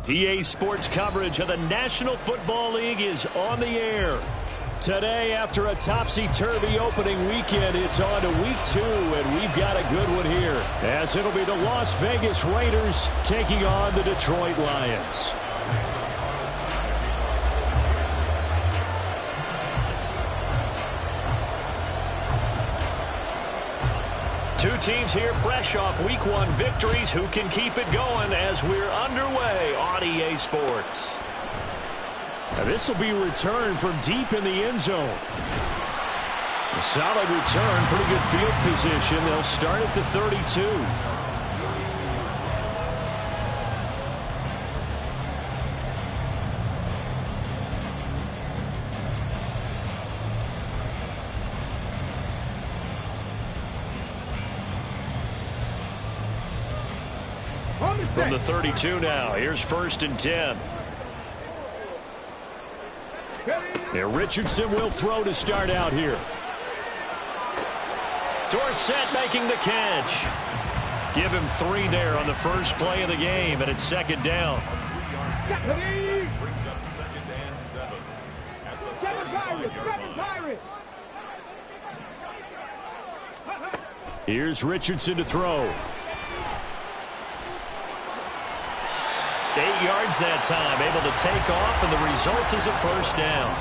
PA Sports coverage of the National Football League is on the air. Today, after a topsy-turvy opening weekend, it's on to week 2, and we've got a good one here, as it'll be the Las Vegas Raiders taking on the Detroit Lions. Two teams here fresh off Week 1 victories. Who can keep it going as we're underway on EA Sports? Now this will be a return from deep in the end zone. A solid return, pretty good field position. They'll start at the 32. From the 32 now, here's 1st and 10. Now Richardson will throw to start out here. Dorsett making the catch. Give him 3 there on the first play of the game, and it's 2nd down. Brings up 2nd and 7. Here's Richardson to throw. 8 yards that time, able to take off, and the result is a 1st down.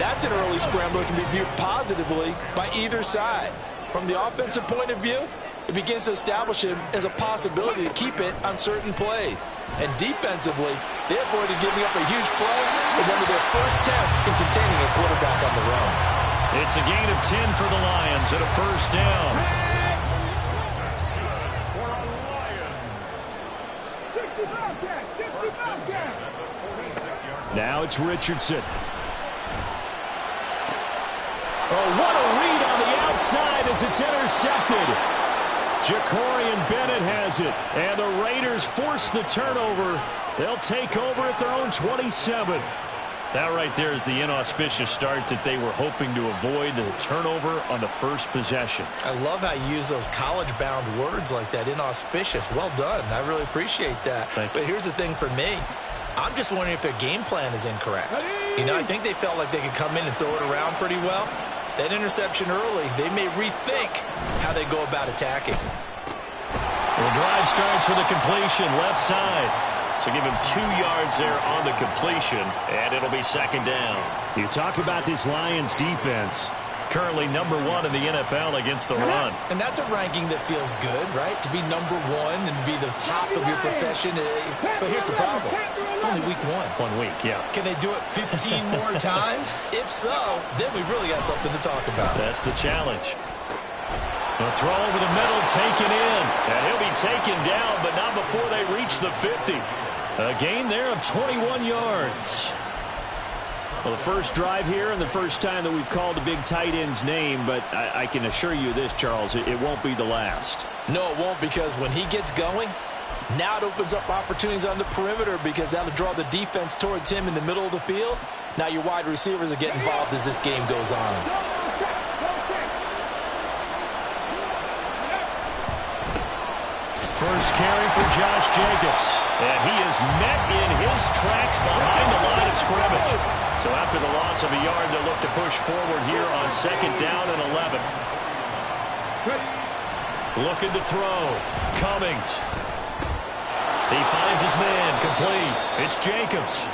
That's an early scramble that can be viewed positively by either side. From the offensive point of view, it begins to establish him as a possibility to keep it on certain plays. And defensively, they avoided giving up a huge play in one of their first tests in containing a quarterback on the run. It's a gain of 10 for the Lions and a 1st down. Now it's Richardson. Oh, what a read on the outside as it's intercepted. Jacorian Bennett has it, and the Raiders force the turnover. They'll take over at their own 27. That right there is the inauspicious start that they were hoping to avoid, the turnover on the first possession. I love how you use those college-bound words like that, inauspicious. Well done. I really appreciate that. But here's the thing for me. I'm just wondering if their game plan is incorrect. You know, I think they felt like they could come in and throw it around pretty well. That interception early, they may rethink how they go about attacking. The drive starts with a completion, left side. So give him 2 yards there on the completion, and it'll be 2nd down. You talk about this Lions defense. Currently number 1 in the NFL against the run. And that's a ranking that feels good, right? To be number 1 and be the top of your profession. But here's the problem. It's only week 1. 1 week, yeah. Can they do it 15 more times? If so, then we really got something to talk about. That's the challenge. The throw over the middle, taken in. And he'll be taken down, but not before they reach the 50. A gain there of 21 yards. Well, the first drive here and the first time that we've called a big tight end's name, but I can assure you this, Charles, it won't be the last. No, it won't, because when he gets going, now it opens up opportunities on the perimeter because that'll draw the defense towards him in the middle of the field. Now your wide receivers will get involved as this game goes on. First carry for Josh Jacobs. And he is met in his tracks behind the line of scrimmage. So after the loss of a yard, they'll look to push forward here on 2nd down and 11. Looking to throw. Cummings. He finds his man, complete. It's Jacobs.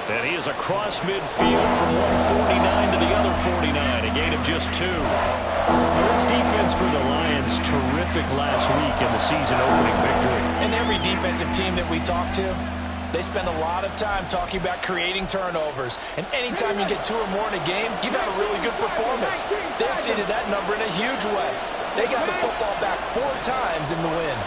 And he is across midfield from 149 to the other 49. A gain of just 2. This defense for the Lions, terrific last week in the season-opening victory. And every defensive team that we talk to, they spend a lot of time talking about creating turnovers. And anytime you get 2 or more in a game, you've had a really good performance. They exceeded that number in a huge way. They got the football back 4 times in the win.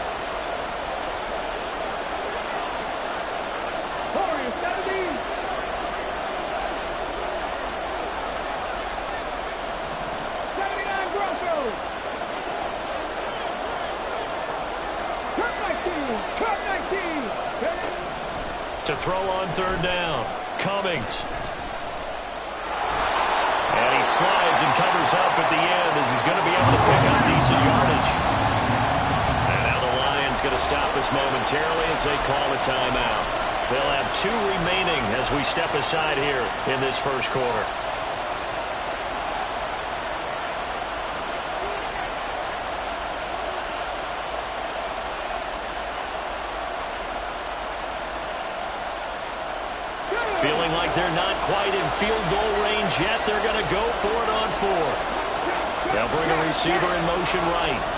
To throw on 3rd down, Cummings. And he slides and covers up at the end as he's going to be able to pick up decent yardage. And now the Lions going to stop us momentarily as they call a timeout. They'll have 2 remaining as we step aside here in this first quarter. Feeling like they're not quite in field goal range yet. They're going to go for it on 4. They'll bring a receiver in motion right.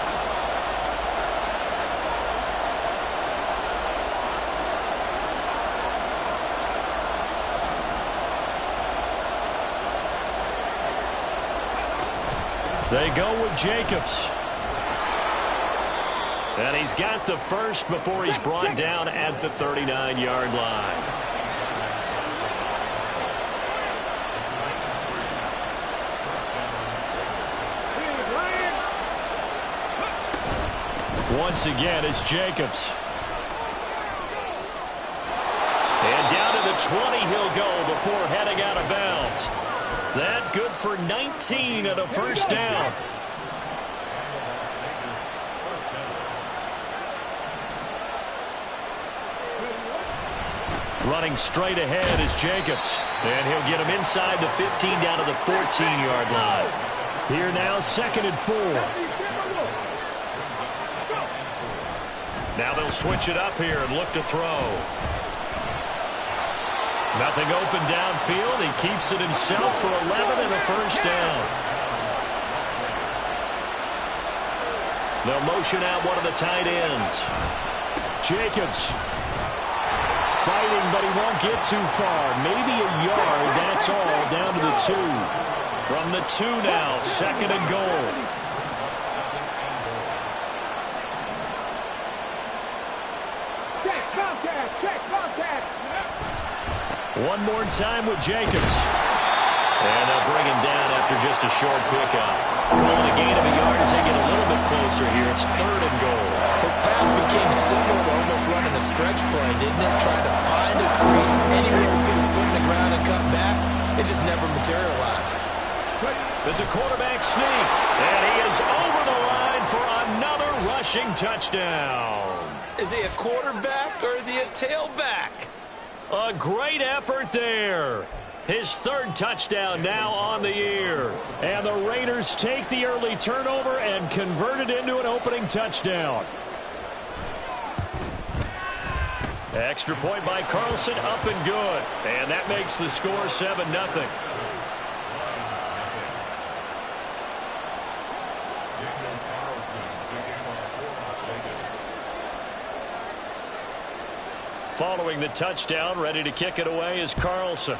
They go with Jacobs. And he's got the first before he's brought down at the 39-yard line. Once again, it's Jacobs. And down to the 20 he'll go before heading out of bounds. That good for 19 and a first down. Running straight ahead is Jacobs. And he'll get him inside the 15 down to the 14-yard line. Here now, 2nd and 4. Now they'll switch it up here and look to throw. Nothing open downfield. He keeps it himself for 11 and a first down. They'll motion out one of the tight ends. Jacobs fighting, but he won't get too far. Maybe a yard, that's all, down to the 2. From the 2 now, 2nd and goal. Check contact. One more time with Jacobs. And they'll bring him down after just a short pickup. Calling a gain of a yard as they get a little bit closer here. It's 3rd and goal. His path became similar to almost running a stretch play, didn't it? Trying to find a crease, anywhere to put his foot in the ground and cut back. It just never materialized. It's a quarterback sneak. And he is over the line for another rushing touchdown. Is he a quarterback or is he a tailback? A great effort there. His 3rd touchdown now on the year. And the Raiders take the early turnover and convert it into an opening touchdown. Extra point by Carlson, up and good. And that makes the score 7-0. Following the touchdown, ready to kick it away is Carlson.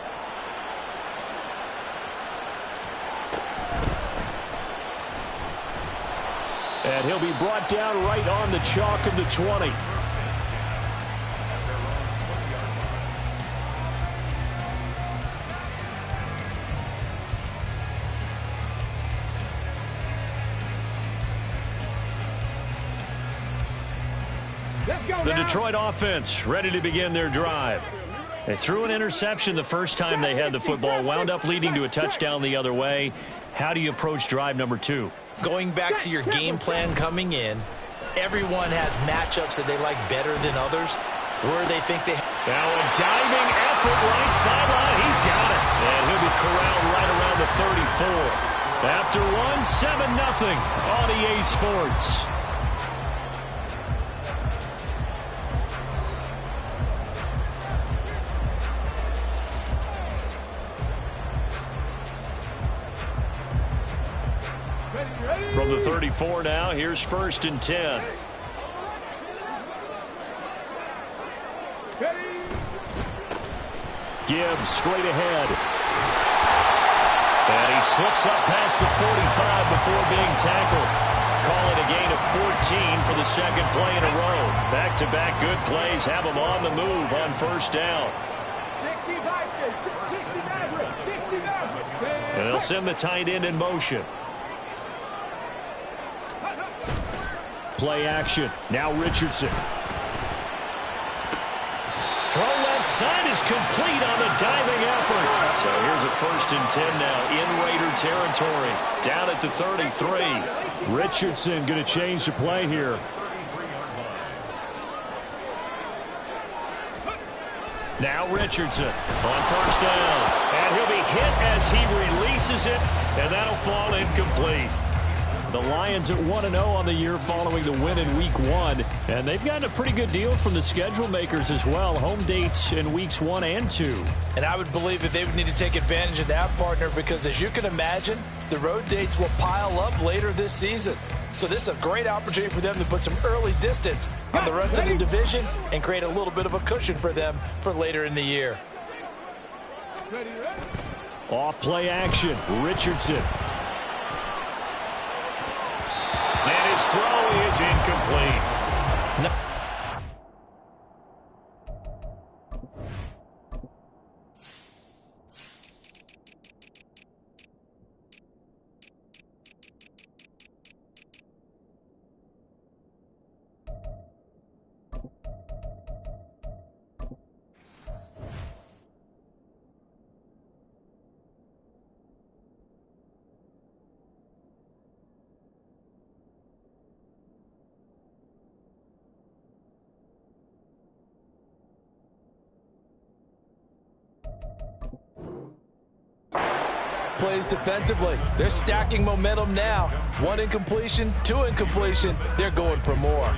And he'll be brought down right on the chalk of the 20. The Detroit offense ready to begin their drive. They threw an interception the first time they had the football, wound up leading to a touchdown the other way. How do you approach drive number 2? Going back to your game plan coming in, everyone has matchups that they like better than others, where they think they... Now a diving effort right sideline. He's got it. And he'll be corralled right around the 34. After one, 7-0 on EA Sports. From the 34 now, here's 1st and 10. Gibbs straight ahead. And he slips up past the 45 before being tackled. Call it a gain of 14 for the 2nd play in a row. Back-to-back good plays have him on the move on 1st down. And they'll send the tight end in motion. Play action. Now Richardson. Throw left side is complete on the diving effort. So here's a 1st and 10 now in Raider territory. Down at the 33. Richardson going to change the play here. Now Richardson on first down. And he'll be hit as he releases it, and that'll fall incomplete. The Lions at 1-0 on the year following the win in Week 1. And they've gotten a pretty good deal from the schedule makers as well. Home dates in Weeks 1 and 2. And I would believe that they would need to take advantage of that, partner, because as you can imagine, the road dates will pile up later this season. So this is a great opportunity for them to put some early distance on the rest of the division and create a little bit of a cushion for them for later in the year. Off play action, Richardson. And his throw is incomplete. Plays defensively. They're stacking momentum now. 1 incompletion, 2 incompletion. They're going for more.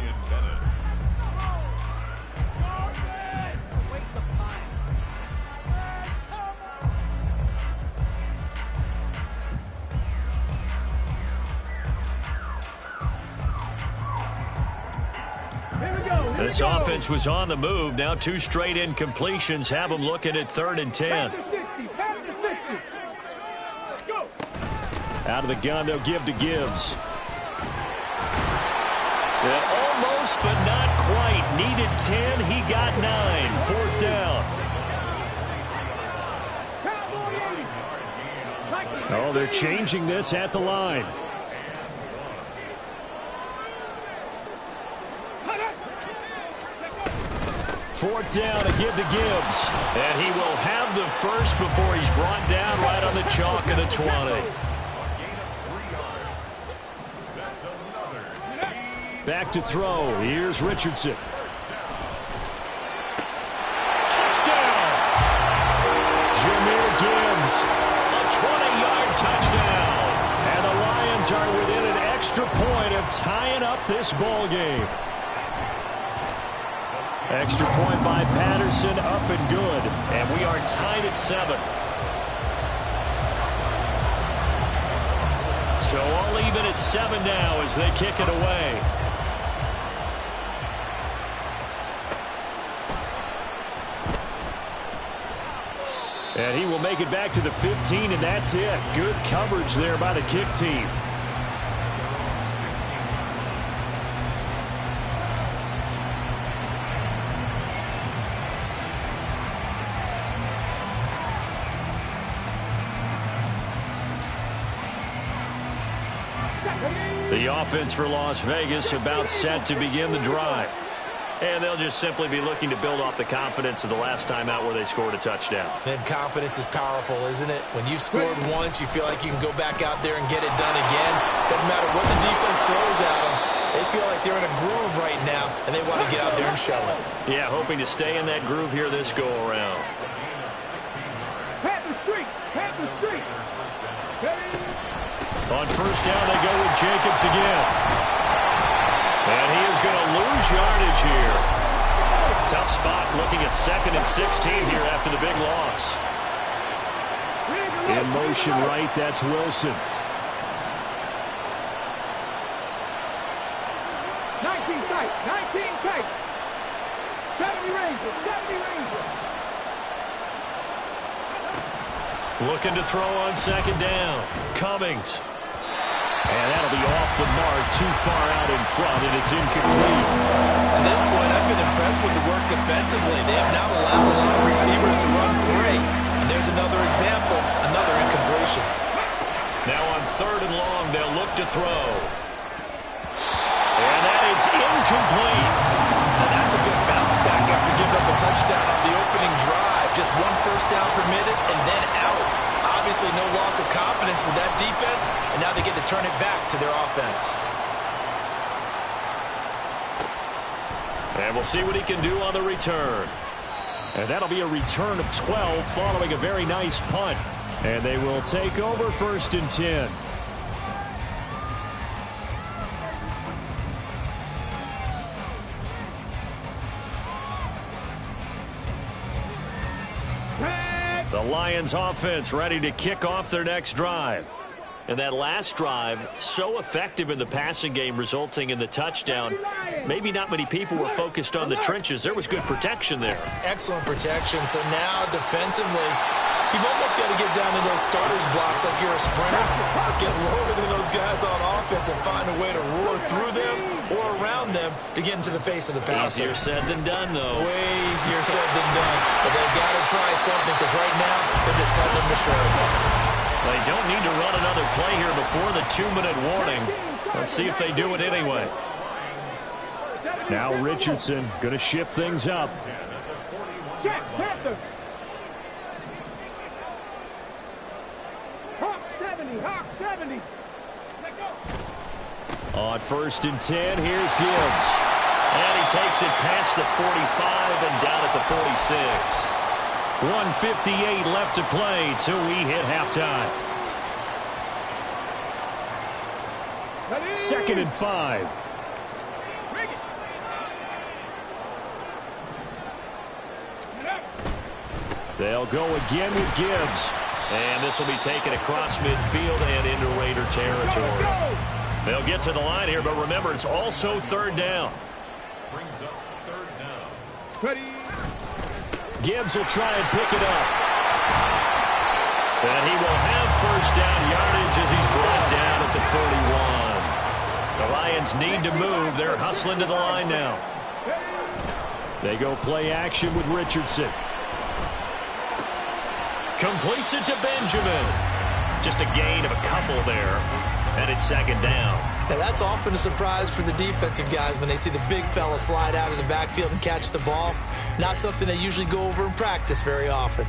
This offense was on the move. Now 2 straight incompletions have them looking at 3rd and 10. Out of the gun, they'll give to Gibbs. And almost, but not quite. Needed 10. He got 9. 4th down. Oh, they're changing this at the line. Fourth down, a give to Gibbs. And he will have the first before he's brought down right on the chalk of the 20. Back to throw. Here's Richardson. Touchdown! Jahmyr Gibbs. A 20-yard touchdown. And the Lions are within an extra point of tying up this ball game. Extra point by Patterson, up and good. And we are tied at 7. So all even at 7 now as they kick it away. And he will make it back to the 15, and that's it. Good coverage there by the kick team. The offense for Las Vegas about set to begin the drive. And they'll just simply be looking to build off the confidence of the last time out where they scored a touchdown. And confidence is powerful, isn't it? When you've scored once, you feel like you can go back out there and get it done again. Doesn't matter what the defense throws at them. They feel like they're in a groove right now, and they want to get out there and show it. Yeah, hoping to stay in that groove here this go-around. On first down, they go with Jacobs again. And he is going to lose yardage here. Tough spot looking at 2nd and 16 here after the big loss. In motion right, that's Wilson. 19 tight, 19 tight. 70 Rangers, 70 Rangers. Looking to throw on 2nd down. Cummings. And that'll be off the mark, too far out in front, and it's incomplete. To this point, I've been impressed with the work defensively. They have now allowed a lot of receivers to run free. And there's another example, another incompletion. Now on 3rd and long, they'll look to throw. And that is incomplete. Now that's a good bounce back after giving up a touchdown on the opening drive. Just 1 first down permitted and then out. Obviously no loss of confidence with that defense, and now they get to turn it back to their offense. And we'll see what he can do on the return. And that'll be a return of 12 following a very nice punt. And they will take over 1st and 10. The Lions offense ready to kick off their next drive. And that last drive, so effective in the passing game, resulting in the touchdown. Maybe not many people were focused on the trenches. There was good protection there. Excellent protection. So now defensively, you've almost got to get down to those starters blocks like you're a sprinter. Get lower than those guys on offense and find a way to roar through them or around them to get into the face of the passer. Easier said than done, though. Way easier said than done. But they've got to try something because right now they're just cutting them to shreds. They don't need to run another play here before the 2-minute warning. Let's see if they do it anyway. Now Richardson going to shift things up. Check, Panther. Hawk 70, Hawk 70. Let go. On 1st and 10, here's Gibbs. And he takes it past the 45 and down at the 46. 1:58 left to play till we hit halftime. 2nd and 5. They'll go again with Gibbs. And this will be taken across midfield and into Raider territory. They'll get to the line here, but remember, it's also 3rd down. Brings up 3rd down. Ready. Gibbs will try and pick it up. And he will have 1st down yardage as he's brought down at the 41. The Lions need to move. They're hustling to the line now. They go play action with Richardson. Completes it to Benjamin. Just a gain of a couple there. And it's 2nd down. Now that's often a surprise for the defensive guys when they see the big fella slide out of the backfield and catch the ball. Not something they usually go over in practice very often.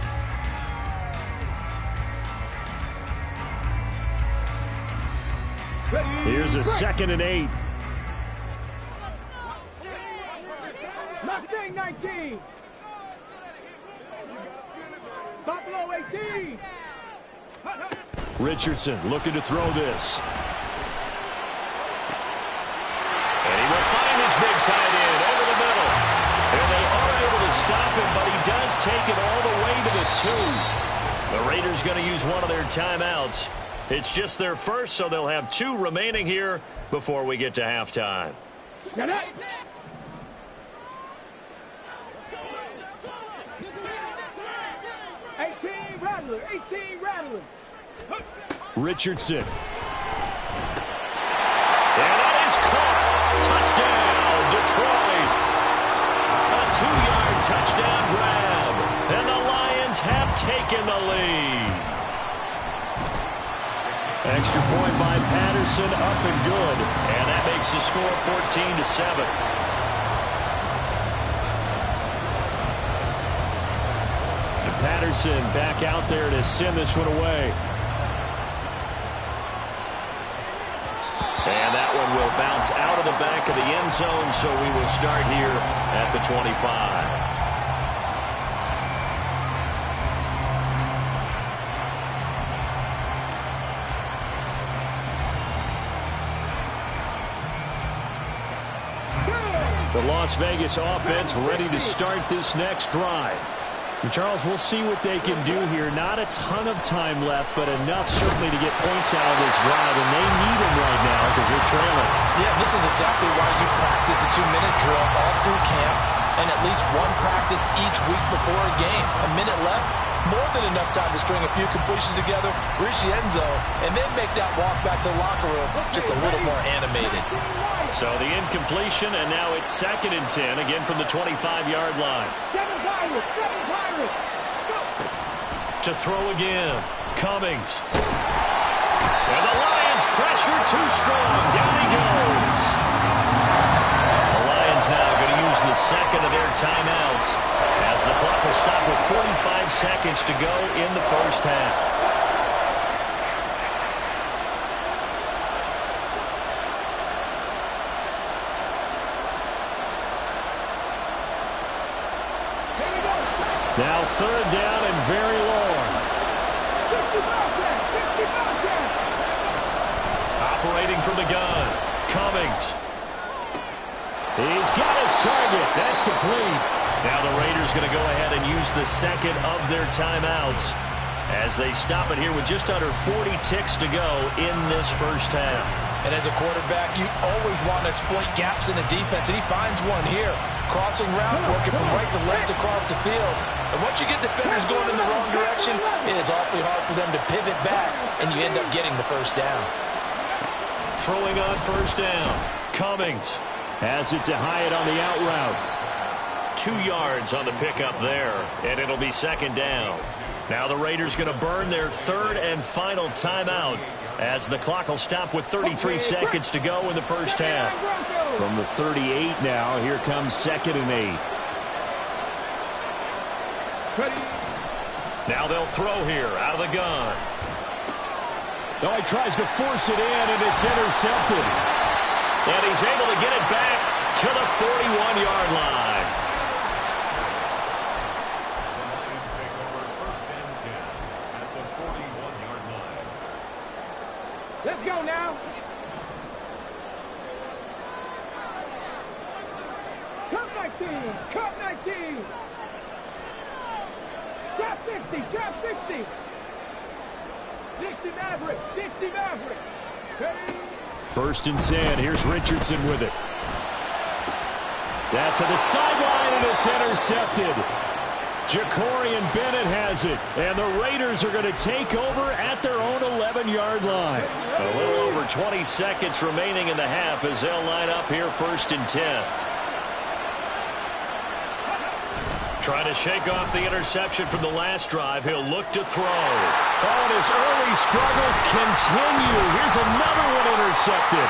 Here's a 2nd and 8. Mustang 19. Buffalo 18. Richardson looking to throw this. And he will find his big tight end over the middle. And they are able to stop him, but he does take it all the way to the 2. The Raiders going to use one of their timeouts. It's just their first, so they'll have 2 remaining here before we get to halftime. Get it. Richardson. And that is caught. Touchdown, Detroit. A 2-yard touchdown grab. And the Lions have taken the lead. Extra point by Patterson, up and good. And that makes the score 14-7. Patterson back out there to send this one away. And that one will bounce out of the back of the end zone, so we will start here at the 25. The Las Vegas offense ready to start this next drive. And Charles, we'll see what they can do here. Not a ton of time left, but enough certainly to get points out of this drive, and they need them right now because they're trailing. Yeah, this is exactly why you practice a 2-minute drill all through camp and at least one practice each week before a game. A minute left, more than enough time to string a few completions together, reach the end zone, and then make that walk back to the locker room just a little more animated. So the incompletion, and now it's 2nd and 10, again from the 25-yard line. To throw again, Cummings. And the Lions pressure too strong. Down he goes. The Lions now going to use the 2nd of their timeouts as the clock will stop with 45 seconds to go in the first half. Now third down and very long. 50-50. Operating from the gun. Cummings. He's got his target. That's complete. Now the Raiders going to go ahead and use the second of their timeouts as they stop it here with just under 40 ticks to go in this first half. And as a quarterback, you always want to exploit gaps in the defense, and he finds one here. Crossing route, working from right to left across the field. And once you get defenders going in the wrong direction, it is awfully hard for them to pivot back, and you end up getting the first down. Throwing on first down. Cummings has it to Hyatt on the out route. 2 yards on the pickup there, and it'll be second down. Now the Raiders going to burn their third and final timeout as the clock will stop with 33 seconds to go in the first half. From the 38 now, here comes 2nd and 8. Now they'll throw here out of the gun. Oh, he tries to force it in, and it's intercepted. And he's able to get it back to the 41-yard line. Let's go now. Cup 19. Cup 19. Trap 60. Trap 60. 60 Maverick. 60 Maverick. Ready? 1st and 10. Here's Richardson with it. That's to the sideline, and it's intercepted. Jacorian Bennett has it, and the Raiders are going to take over at their own 11-yard line. A little over 20 seconds remaining in the half as they'll line up here 1st and 10. Trying to shake off the interception from the last drive. He'll look to throw. Oh, and his early struggles continue. Here's another one intercepted.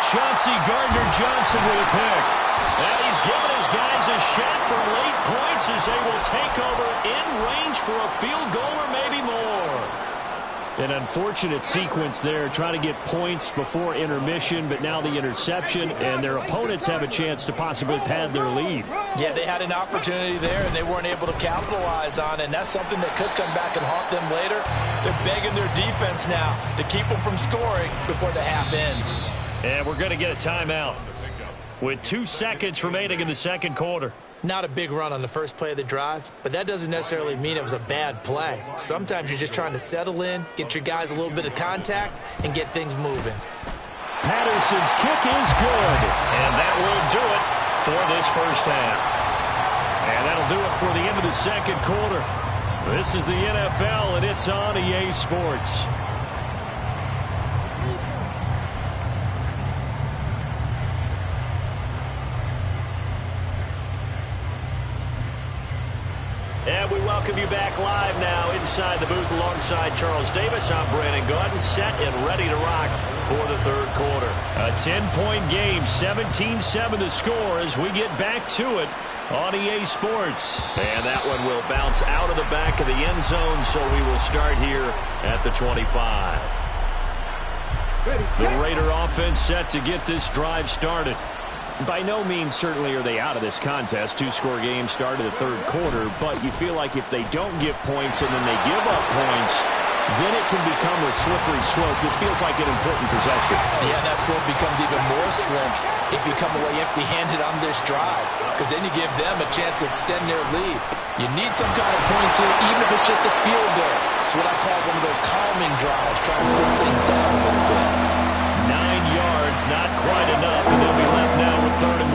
Chauncey Gardner-Johnson with a pick. And he's given his guys a shot for late points as they will take over in range for a field goal or maybe more. An unfortunate sequence there, trying to get points before intermission, but now the interception, and their opponents have a chance to possibly pad their lead. Yeah, they had an opportunity there, and they weren't able to capitalize on it, and that's something that could come back and haunt them later. They're begging their defense now to keep them from scoring before the half ends. And we're going to get a timeout with 2 seconds remaining in the second quarter. Not a big run on the first play of the drive, but that doesn't necessarily mean it was a bad play. Sometimes you're just trying to settle in, get your guys a little bit of contact, and get things moving. Patterson's kick is good. And that will do it for this first half. And that'll do it for the end of the second quarter. This is the NFL, and it's on EA Sports. And we welcome you back live now inside the booth alongside Charles Davis. I'm Brandon Gaudin, set and ready to rock for the third quarter. A 10-point game, 17-7 the score as we get back to it on EA Sports. And that one will bounce out of the back of the end zone, so we will start here at the 25. The Raider offense set to get this drive started. By no means certainly are they out of this contest. 2-score game started the third quarter, but you feel like if they don't get points and then they give up points, then it can become a slippery slope. This feels like an important possession. Yeah, that slope becomes even more slick if you come away empty-handed on this drive, because then you give them a chance to extend their lead. You need some kind of points here, even if it's just a field goal. It's what I call one of those calming drives, trying to slow things down a little bit. 9 yards, not quite enough, and they'll be left now with 3rd and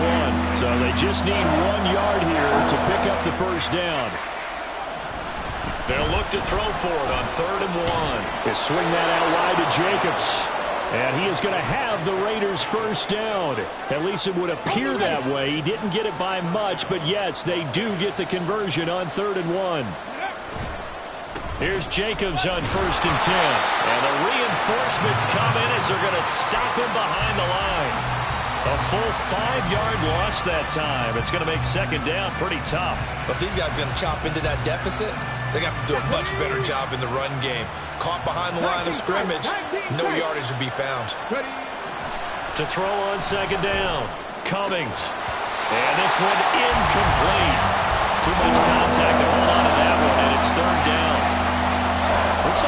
1. So they just need 1 yard here to pick up the first down. They'll look to throw for it on 3rd and 1. They swing that out wide to Jacobs. And he is going to have the Raiders first down. At least it would appear that way. He didn't get it by much, but yes, they do get the conversion on 3rd and 1. Here's Jacobs on 1st and 10. And the reinforcements come in as they're going to stop him behind the line. A full 5-yard loss that time. It's going to make second down pretty tough. But these guys are going to chop into that deficit. They got to do a much better job in the run game. Caught behind the line of scrimmage, no yardage to be found. To throw on second down, Cummings. And this one incomplete. Too much contact to hold on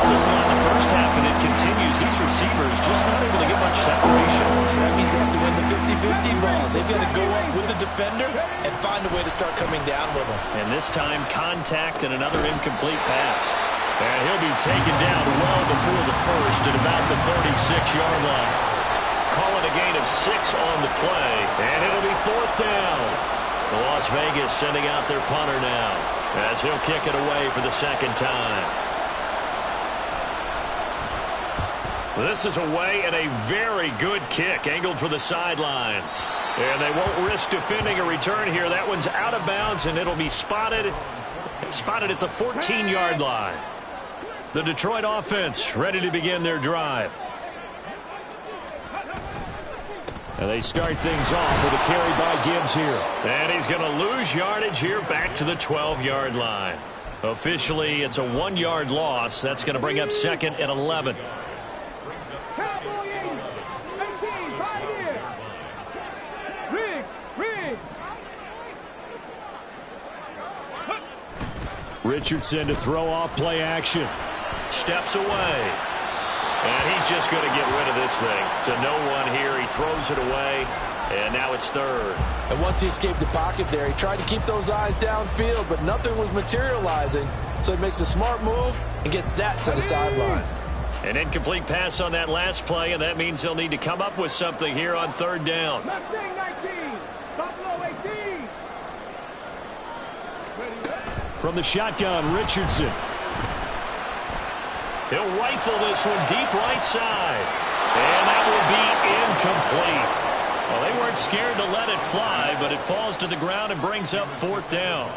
saw this a lot in the first half, and it continues. These receivers just not able to get much separation. So that means they have to win the 50-50 balls. They've got to go up with the defender and find a way to start coming down with them. And this time, contact and another incomplete pass. And he'll be taken down well before the first at about the 36-yard line. Call it a gain of 6 on the play, and it'll be 4th down. Las Vegas sending out their punter now as he'll kick it away for the second time. This is away and a very good kick angled for the sidelines. And they won't risk defending a return here. That one's out of bounds, and it'll be spotted at the 14-yard line. The Detroit offense ready to begin their drive. And they start things off with a carry by Gibbs here. And he's going to lose yardage here back to the 12-yard line. Officially, it's a 1-yard loss. That's going to bring up 2nd and 11. Richardson to throw off play action. Steps away. And he's just going to get rid of this thing. To no one here. He throws it away. And now it's 3rd. And once he escaped the pocket there, he tried to keep those eyes downfield, but nothing was materializing. So he makes a smart move and gets that to the sideline. An incomplete pass on that last play, and that means they'll need to come up with something here on 3rd down. From the shotgun, Richardson. He'll rifle this one deep right side. And that will be incomplete. Well, they weren't scared to let it fly, but it falls to the ground and brings up 4th down.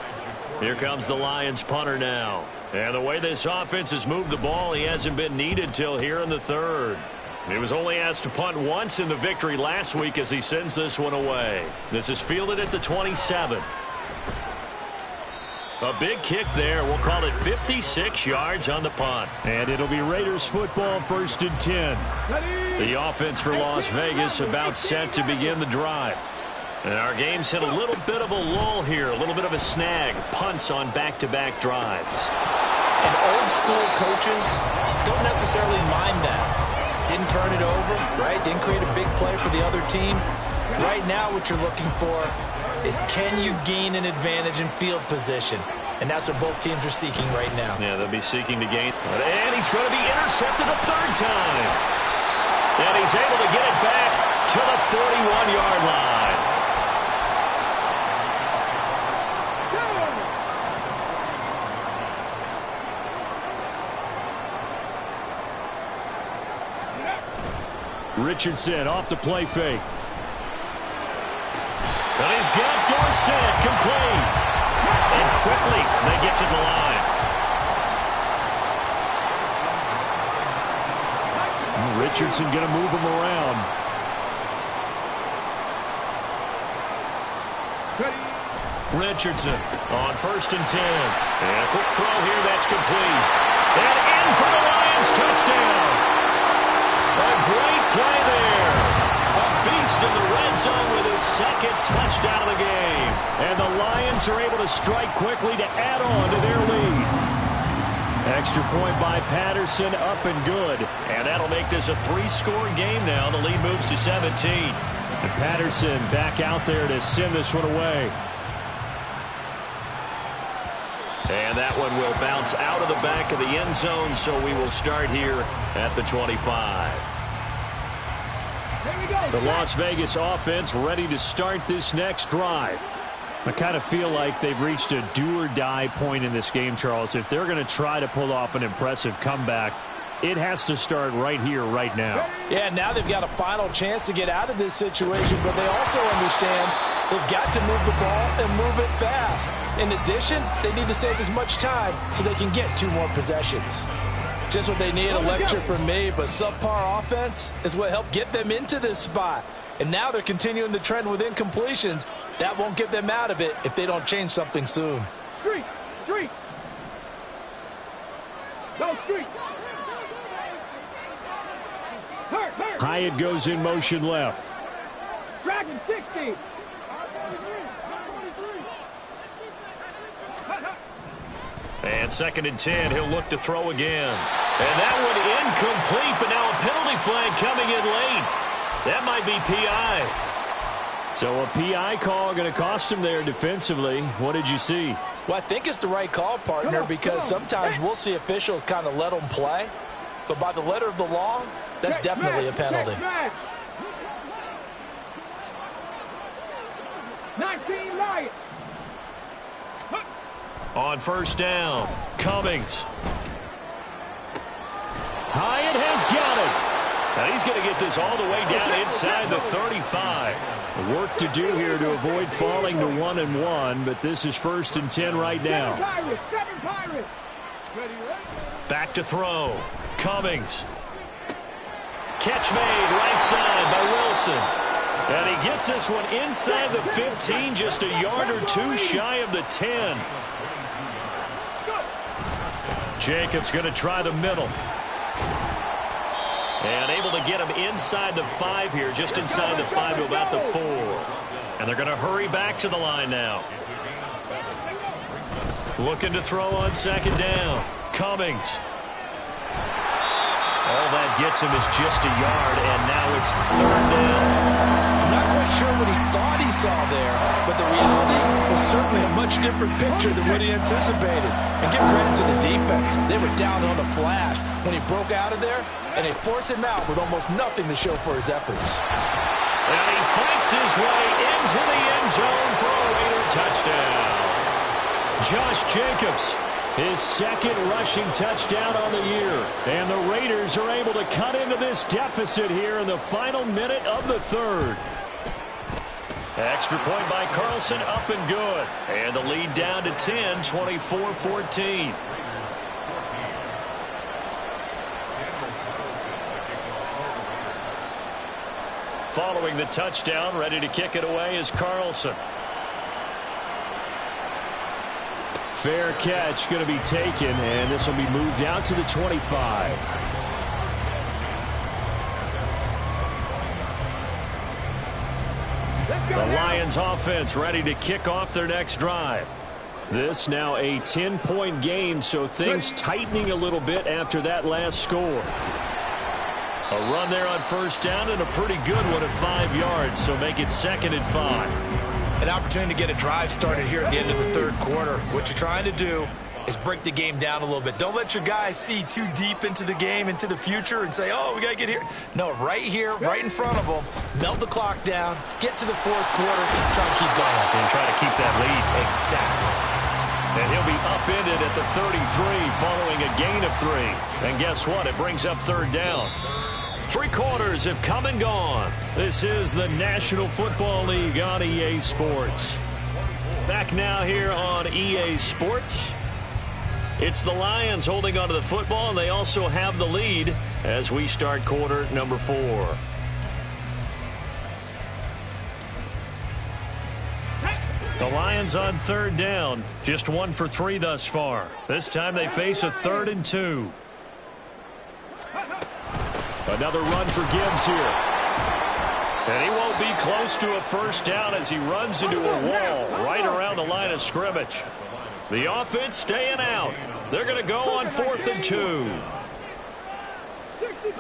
Here comes the Lions punter now. And the way this offense has moved the ball, he hasn't been needed till here in the 3rd. He was only asked to punt once in the victory last week as he sends this one away. This is fielded at the 27. A big kick there. We'll call it 56 yards on the punt. And it'll be Raiders football, 1st and 10. The offense for Las Vegas about set to begin the drive. And our game's hit a little bit of a lull here, a little bit of a snag. Punts on back-to-back drives. And old school coaches don't necessarily mind that. Didn't turn it over, right? Didn't create a big play for the other team. Right now what you're looking for is can you gain an advantage in field position? And that's what both teams are seeking right now. Yeah, they'll be seeking to gain. And he's going to be intercepted a 3rd time. And he's able to get it back to the 41-yard line. Richardson off the play fake. And he's got Dorsett complete. And quickly they get to the line. Richardson going to move him around. Richardson on 1st and 10. And a quick throw here that's complete. And in for the Lions touchdown. A great play there. A beast in the red zone with his 2nd touchdown of the game. And the Lions are able to strike quickly to add on to their lead. Extra point by Patterson, up and good. And that'll make this a 3-score game now. The lead moves to 17. And Patterson back out there to send this one away. And that one will bounce out of the back of the end zone, so we will start here at the 25. The Las Vegas offense ready to start this next drive. I kind of feel like they've reached a do-or-die point in this game, Charles. If they're going to try to pull off an impressive comeback, it has to start right here, right now. Yeah, now they've got a final chance to get out of this situation, but they also understand they've got to move the ball and move it fast. In addition, they need to save as much time so they can get 2 more possessions. Just what they need, a lecture from me, but subpar offense is what helped get them into this spot. And now they're continuing the trend with incompletions. That won't get them out of it if they don't change something soon. Street. Go street. Hyatt goes in motion left. Dragon 60. And 2nd and 10, he'll look to throw again. And that one incomplete, but now a penalty flag coming in late. That might be PI. So a PI call going to cost him there defensively. What did you see? Well, I think it's the right call, partner, because sometimes we'll see officials kind of let them play. But by the letter of the law, that's definitely a penalty. 19 Lions. On first down, Cummings. Hyatt has got it. And he's going to get this all the way down inside the 35. Work to do here to avoid falling to 1-1, but this is 1st and 10 right now. Seven Pirates. Back to throw. Cummings. Catch made right side by Wilson. And he gets this one inside the 15, just a yard or two shy of the 10. Jacobs going to try the middle. And able to get him inside the 5 here, just inside the 5 to about the 4. And they're going to hurry back to the line now. Looking to throw on second down. Cummings. All that gets him is just a yard, and now it's 3rd down. I'm not quite sure what he thought he saw there, but the reality was certainly a much different picture than what he anticipated. And give credit to the defense. They were down on the flash when he broke out of there, and they forced him out with almost nothing to show for his efforts. And he fights his way into the end zone for a Raider touchdown. Josh Jacobs, his 2nd rushing touchdown on the year. And the Raiders are able to cut into this deficit here in the final minute of the 3rd. Extra point by Carlson, up and good. And the lead down to 10, 24-14. Following the touchdown, ready to kick it away is Carlson. Fair catch going to be taken, and this will be moved out to the 25. The Lions offense ready to kick off their next drive. This now a 10-point game, so things tightening a little bit after that last score. A run there on first down and a pretty good one at 5 yards, so make it 2nd and 5. An opportunity to get a drive started here at the end of the 3rd quarter. What you're trying to do is break the game down a little bit. Don't let your guys see too deep into the game, into the future, and say, oh, we got to get here. No, right here, right in front of them, melt the clock down, get to the 4th quarter, try to keep going. And try to keep that lead. Exactly. And he'll be upended at the 33 following a gain of 3. And guess what? It brings up 3rd down. 3 quarters have come and gone. This is the National Football League on EA Sports. Back now here on EA Sports. It's the Lions holding onto the football, and they also have the lead as we start quarter number 4. The Lions on 3rd down. Just 1 for 3 thus far. This time they face a 3rd and 2. Another run for Gibbs here. And he won't be close to a first down as he runs into a wall right around the line of scrimmage. The offense staying out. They're going to go on 4th and 2. 60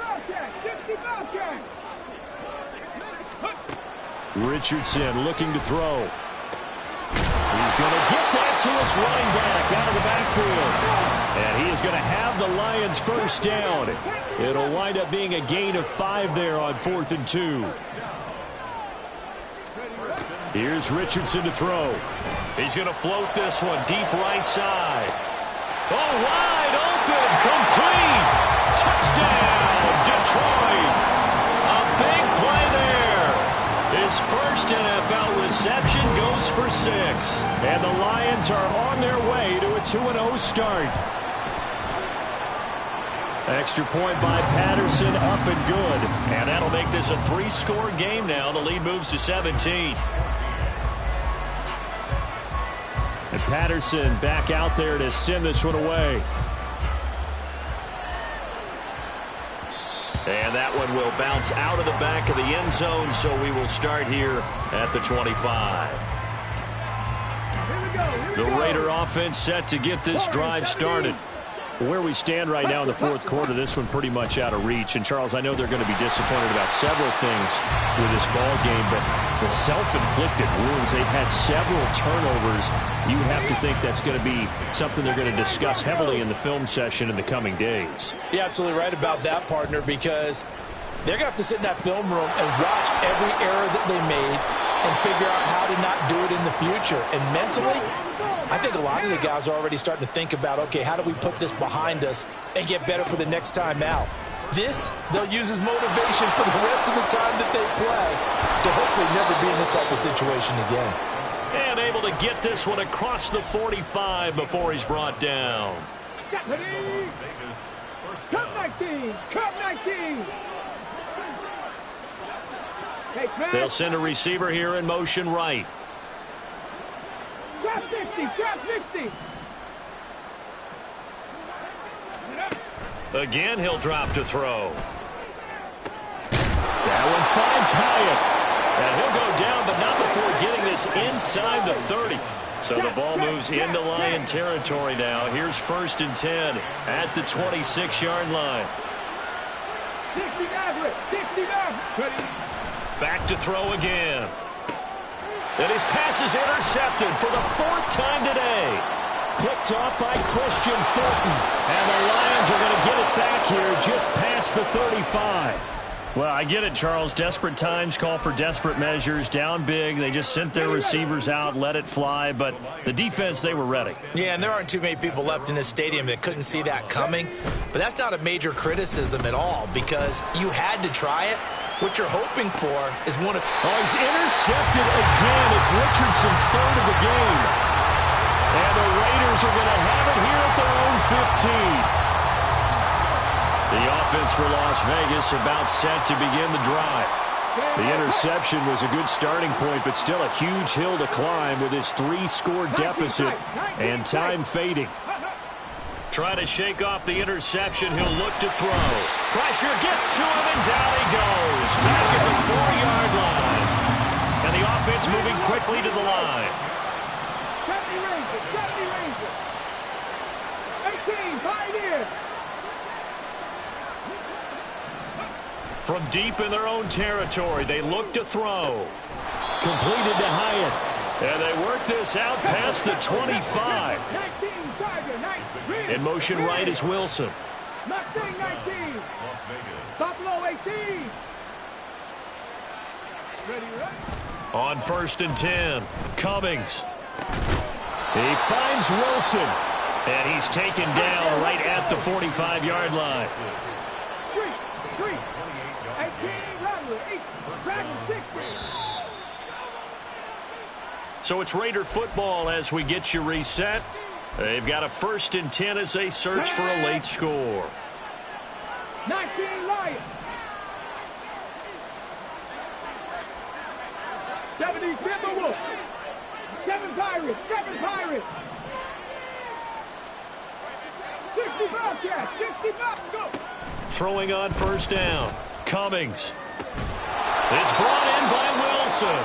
Richardson looking to throw. He's going to get that to his running back out of the backfield. And he is going to have the Lions first down. It'll wind up being a gain of 5 there on 4th and 2. Here's Richardson to throw. He's going to float this one deep right side. Oh, wide open, complete. Touchdown, Detroit. A big play there. His first NFL reception goes for 6. And the Lions are on their way to a 2-0 start. Extra point by Patterson, up and good. And that'll make this a 3-score game now. The lead moves to 17. And Patterson back out there to send this one away. And that one will bounce out of the back of the end zone, so we will start here at the 25. Here we go. The Raider offense set to get this drive started. Where we stand right now in the fourth quarter, this one pretty much out of reach. And, Charles, I know they're going to be disappointed about several things with this ball game, but the self-inflicted wounds, they've had several turnovers. You have to think that's going to be something they're going to discuss heavily in the film session in the coming days. You're absolutely right about that, partner, because they're going to have to sit in that film room and watch every error that they made and figure out how to not do it in the future. And mentally, I think a lot of the guys are already starting to think about, okay, how do we put this behind us and get better for the next time out? This, they'll use as motivation for the rest of the time that they play to hopefully never be in this type of situation again. And able to get this one across the 45 before he's brought down. Come 19! Come 19! They'll send a receiver here in motion right. Drop 60! Drop 60! Again, he'll drop to throw. That one finds Hyatt. And he'll go down, but not before getting this inside the 30. So the ball moves into Lion territory now. Here's 1st and 10 at the 26-yard line. 60 Back to throw again. And his pass is intercepted for the 4th time today. Picked off by Christian Fulton. And the Lions are going to get it back here just past the 35. Well, I get it, Charles. Desperate times call for desperate measures. Down big. They just sent their receivers out, let it fly. But the defense, they were ready. Yeah, and there aren't too many people left in this stadium that couldn't see that coming. But that's not a major criticism at all because you had to try it. What you're hoping for is one of... Oh, he's intercepted again. It's Richardson's 3rd of the game. And the Raiders are going to have it here at their own 15. The offense for Las Vegas about set to begin the drive. The interception was a good starting point, but still a huge hill to climb with his 3-score deficit and time fading. Trying to shake off the interception. He'll look to throw. Pressure gets to him, and down he goes. Back at the 4-yard line. And the offense moving quickly to the line. 70 Rangers. 18, Pioneers. From deep in their own territory, they look to throw. Completed to Hyatt. And they work this out past the 25. 19, Tiger, 19. In motion right is Wilson. Mustang 19. Buffalo 18. Ready, right? On 1st and 10, Cummings. He finds Wilson. And he's taken down right at the 45-yard line. 3, 18, Rattler, 8, Rattler, 60. So it's Raider football as we get you reset. They've got a 1st and 10 as they search for a late score. 19 Lions. 70 Timberwolves. 7 Pirates. 7 Pirates. 60 Bobcats. 60 Bobcats. Go. Throwing on 1st down. Cummings. It's brought in by Wilson.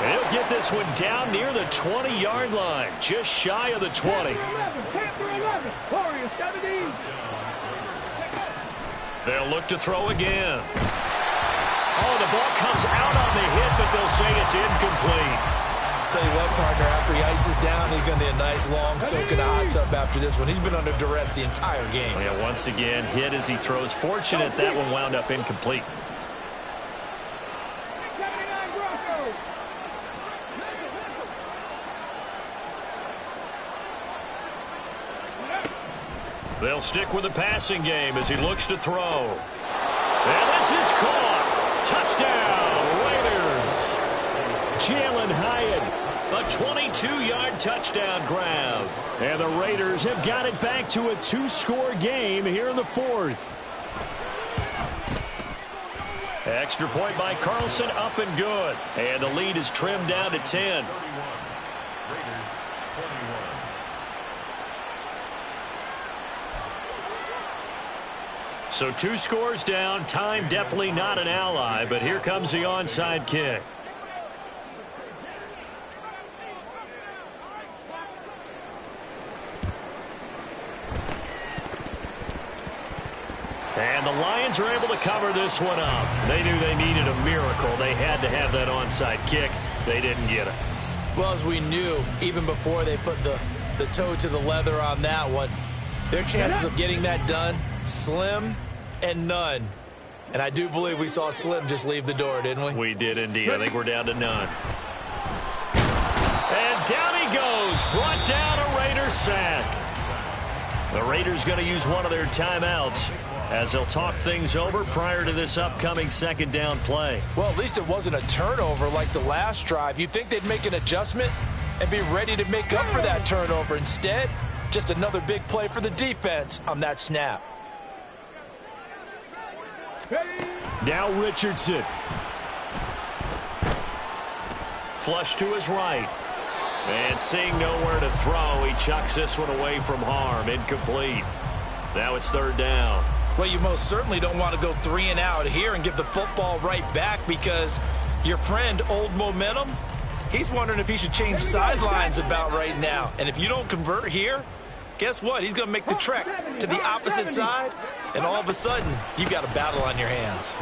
He'll get this one down near the 20-yard line, just shy of the 20. Panther 11. Warriors 70. They'll look to throw again. Oh, the ball comes out on the hit, but they'll say it's incomplete. Tell you what, partner, after he ices down, he's going to need a nice long soak in a hot tub after this one. He's been under duress the entire game. Yeah, once again, hit as he throws. Fortunate that one wound up incomplete. They'll stick with the passing game as he looks to throw. And this is caught. Touchdown, Raiders. Jalen Hyatt. A 22-yard touchdown grab. And the Raiders have got it back to a 2-score game here in the 4th. Extra point by Carlson, up and good. And the lead is trimmed down to 10. So 2 scores down. Time definitely not an ally, but here comes the onside kick. And the Lions are able to cover this one up. They knew they needed a miracle. They had to have that onside kick. They didn't get it. Well, as we knew, even before they put the toe to the leather on that one, their chances of getting that done, slim and none. And I do believe we saw Slim just leave the door, didn't we? We did indeed. I think we're down to none. And down he goes. Brought down a Raiders sack. The Raiders going to use one of their timeouts as they'll talk things over prior to this upcoming second down play. Well, at least it wasn't a turnover like the last drive. You'd think they'd make an adjustment and be ready to make up for that turnover. Instead, just another big play for the defense on that snap. Now Richardson. Flush to his right. And seeing nowhere to throw, he chucks this one away from harm. Incomplete. Now it's third down. Well, you most certainly don't want to go 3 and out here and give the football right back because your friend, Old Momentum, he's wondering if he should change sidelines about right now. And if you don't convert here, guess what? He's going to make the trek to the opposite side, and all of a sudden, you've got a battle on your hands.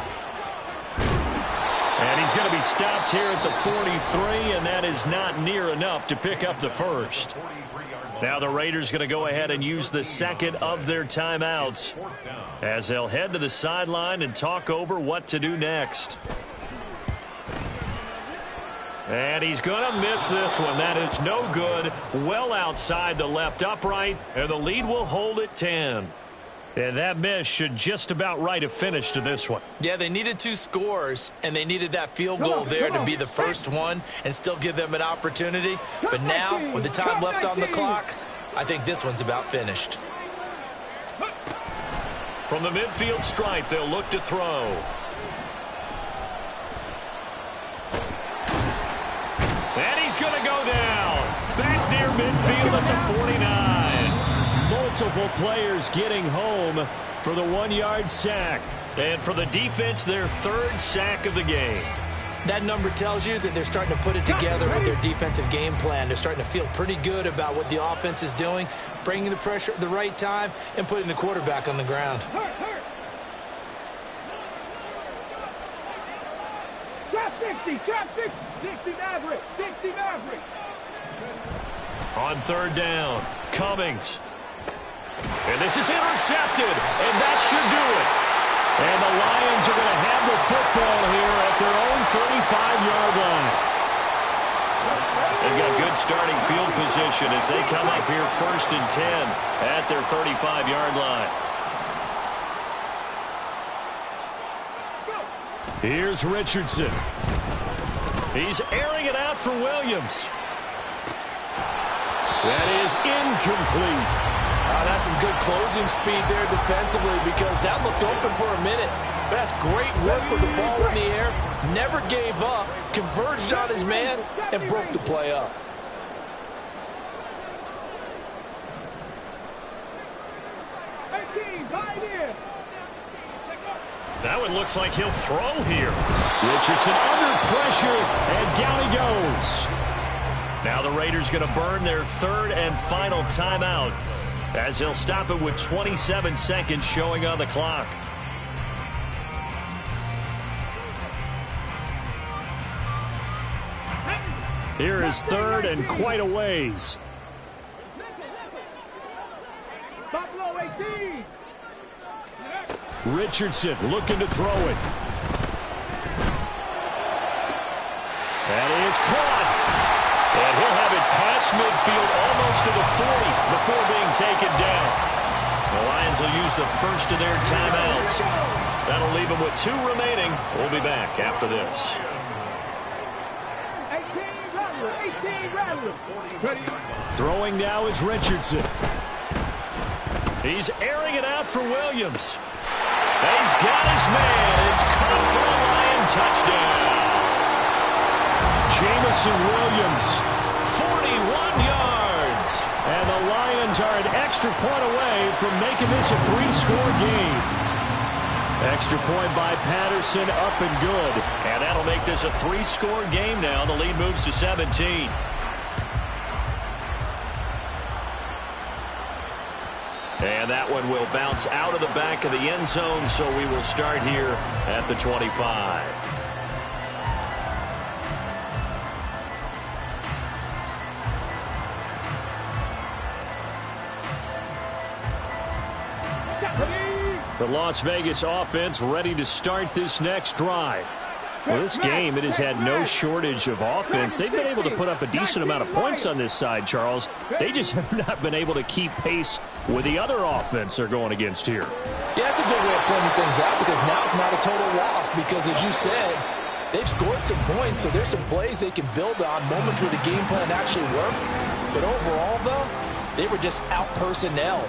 And he's going to be stopped here at the 43, and that is not near enough to pick up the first. Now the Raiders going to go ahead and use the second of their timeouts as they'll head to the sideline and talk over what to do next. And he's going to miss this one. That is no good. Well outside the left upright, and the lead will hold at 10. And that miss should just about write a finish to this one. Yeah, they needed 2 scores, and they needed that field goal there to be the first one and still give them an opportunity. But now, with the time left on the clock, I think this one's about finished. From the midfield stripe, they'll look to throw. And he's going to go down. Back near midfield at the 49. Multiple players getting home for the 1-yard sack. And for the defense, their 3rd sack of the game. That number tells you that they're starting to put it together with their defensive game plan. They're starting to feel pretty good about what the offense is doing, bringing the pressure at the right time, and putting the quarterback on the ground. Drop 60, drop 60. 60 Maverick, 60 Maverick. On third down, Cummings. And this is intercepted, and that should do it. And the Lions are going to have the football here at their own 35-yard line. They've got good starting field position as they come up here 1st and 10 at their 35-yard line. Here's Richardson. He's airing it out for Williams. That is incomplete. That's some good closing speed there defensively because that looked open for a minute. That's great work with the ball in the air. Never gave up, converged on his man, and broke the play up. That one looks like he'll throw here. Richardson under pressure, and down he goes. Now the Raiders going to burn their 3rd and final timeout as they'll stop it with 27 seconds showing on the clock. Here is 3rd and quite a ways. Richardson looking to throw it. That is caught. And he'll have it past midfield almost to the 40 before being taken down. The Lions will use the first of their timeouts. That'll leave them with 2 remaining. We'll be back after this. 18 Rattler. Throwing now is Richardson. He's airing it out for Williams. He's got his man. It's caught for a Lion touchdown. Jamison Williams, 41 yards. And the Lions are an extra point away from making this a 3-score game. Extra point by Patterson, up and good. And that'll make this a 3-score game now. The lead moves to 17. And that one will bounce out of the back of the end zone, so we will start here at the 25. The Las Vegas offense ready to start this next drive. Well, this game, it has had no shortage of offense. They've been able to put up a decent amount of points on this side, Charles. They just have not been able to keep pace with the other offense they're going against here. Yeah, that's a good way of pointing things out, because now it's not a total loss, because as you said, they've scored some points, so there's some plays they can build on, moments where the game plan actually worked. But overall, though, they were just out personnel.